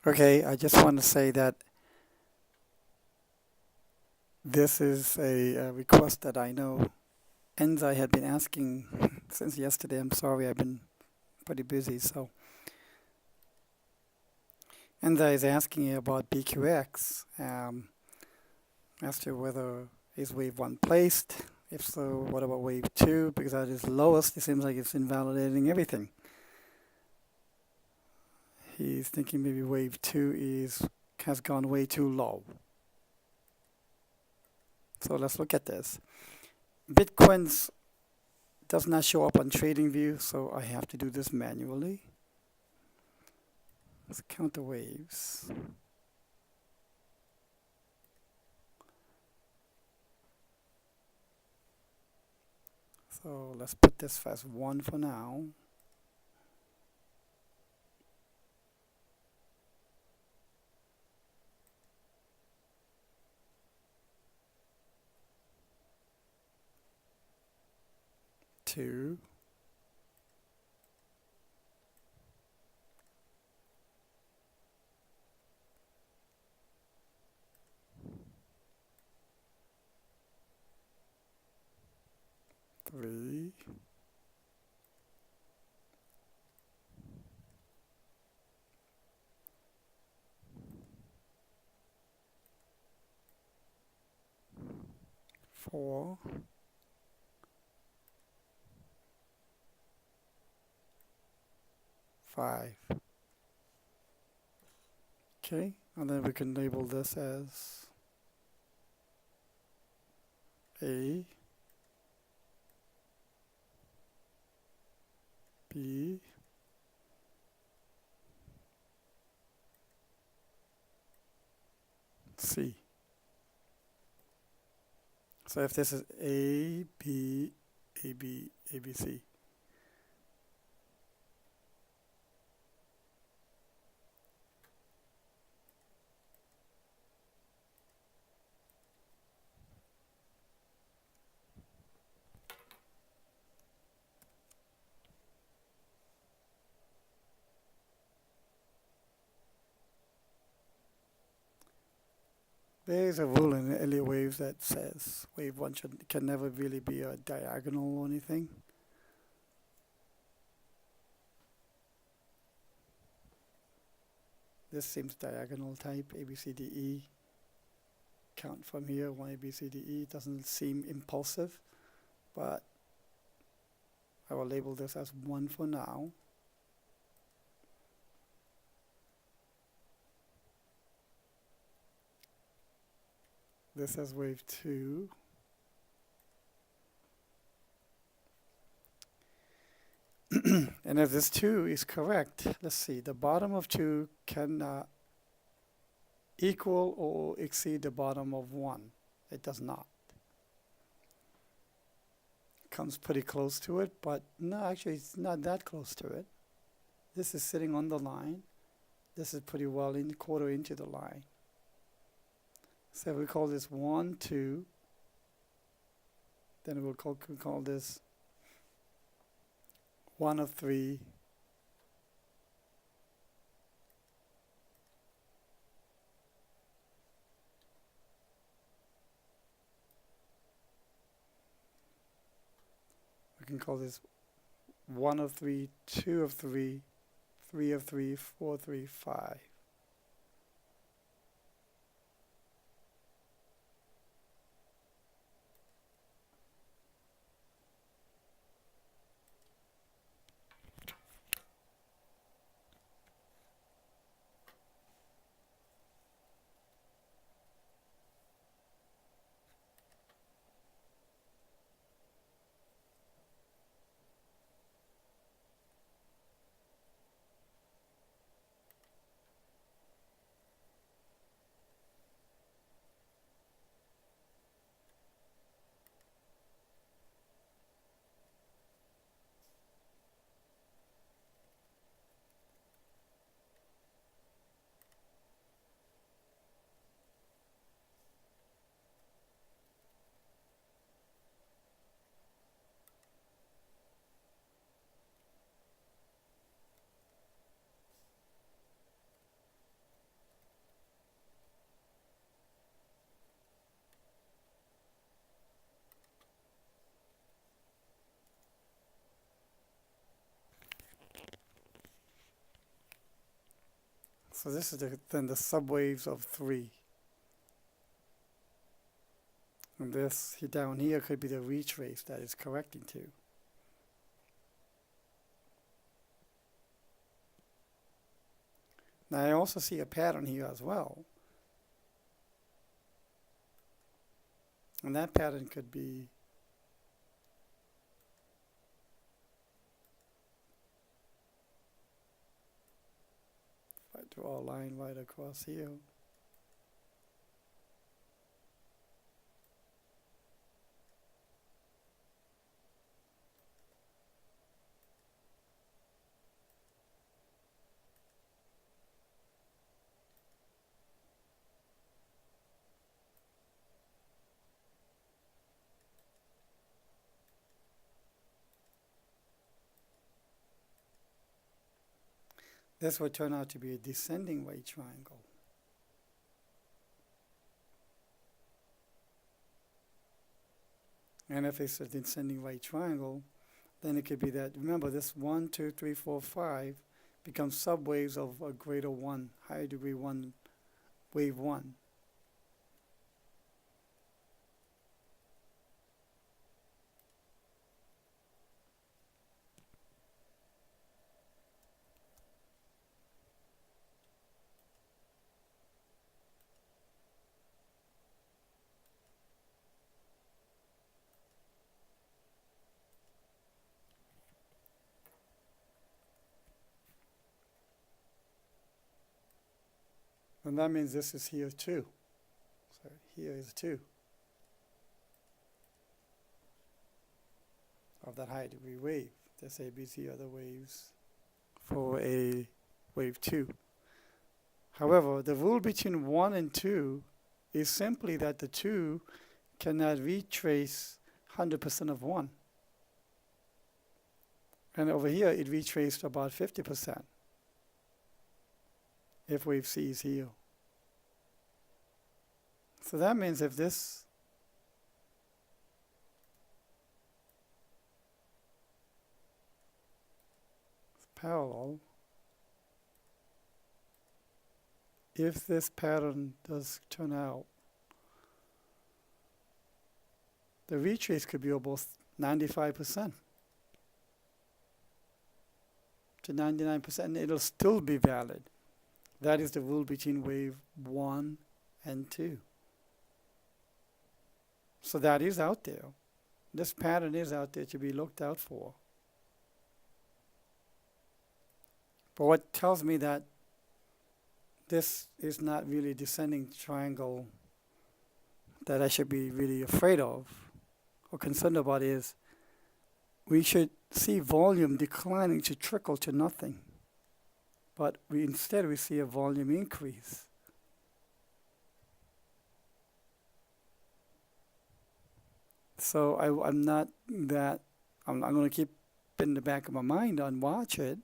Okay, I just want to say that this is a request that I know Enzi had been asking since yesterday. I'm sorry, I've been pretty busy. So Enzi is asking you about BQX, as to whether is wave 1 placed. If so, what about wave 2? Because that is lowest, it seems like it's invalidating everything. He's thinking maybe wave 2 has gone way too low. So let's look at this. BITQUENCE does not show up on TradingView, so I have to do this manually. Let's count the waves. So let's put this as 1 for now. Two. Three. Four. Five. Okay, and then we can label this as A, B, C. So if this is A, B, A, B, A, B, C. There is a rule in the Elliott waves that says wave 1 can never really be a diagonal or anything. This seems diagonal type, A, B, C, D, E. Count from here, 1, A, B, C, D, E. It doesn't seem impulsive, but I will label this as 1 for now. This is wave 2. And if this 2 is correct, let's see, the bottom of 2 can equal or exceed the bottom of 1. It does not. Comes pretty close to it, but no, actually it's not that close to it. This is sitting on the line. This is pretty well in quarter into the line. So we call this 1, 2. Then we'll call this 1 of 3. We can call this 1 of 3, 2 of 3, 3 of 3, 4, 3, 5. So this is then the subwaves of 3. And this down here could be the retrace that it's correcting to. Now I also see a pattern here as well. And that pattern could be if I draw a line right across here. This would turn out to be a descending right triangle. And if it's a descending right triangle, then it could be that, remember this 1, 2, 3, 4, 5 becomes subwaves of a greater 1, higher degree 1, wave 1. And that means this is here too. So here is 2 of that high degree wave. This ABC are the waves for a wave 2. However, the rule between 1 and 2 is simply that the 2 cannot retrace 100% of 1. And over here it retraced about 50%. If wave C is here. So that means if this is parallel, if this pattern does turn out, the retrace could be almost 95% to 99%, and it'll still be valid. That is the rule between wave 1 and 2. So that is out there. This pattern is out there to be looked out for. But what tells me that this is not really a descending triangle that I should be really afraid of or concerned about is we should see volume declining to trickle to nothing. But instead we see a volume increase. So I'm not that, I'm going to keep in the back of my mind and watch it.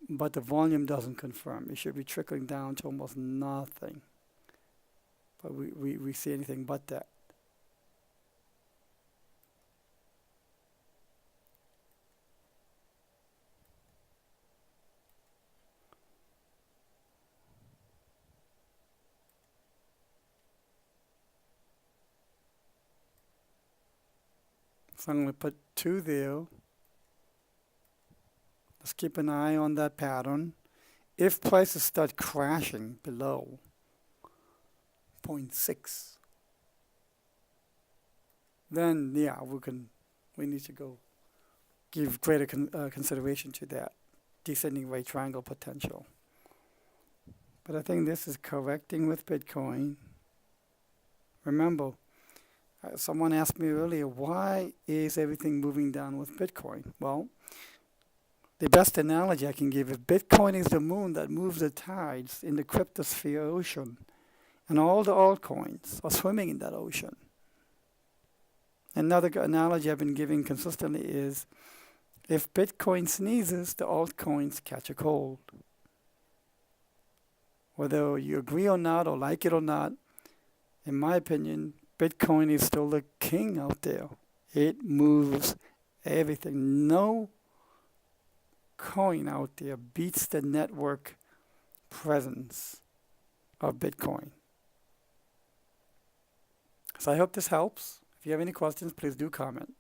But the volume doesn't confirm. It should be trickling down to almost nothing. But we see anything but that. So I'm going to put 2 there. Let's keep an eye on that pattern. If prices start crashing below 0.6, then yeah, we need to go give greater consideration to that descending right triangle potential. But I think this is correcting with Bitcoin. Remember, someone asked me earlier, why is everything moving down with Bitcoin? Well, the best analogy I can give is Bitcoin is the moon that moves the tides in the cryptosphere ocean. And all the altcoins are swimming in that ocean. Another analogy I've been giving consistently is if Bitcoin sneezes, the altcoins catch a cold. Whether you agree or not, or like it or not, in my opinion, Bitcoin is still the king out there. It moves everything. No coin out there beats the network presence of Bitcoin. So I hope this helps. If you have any questions, please do comment.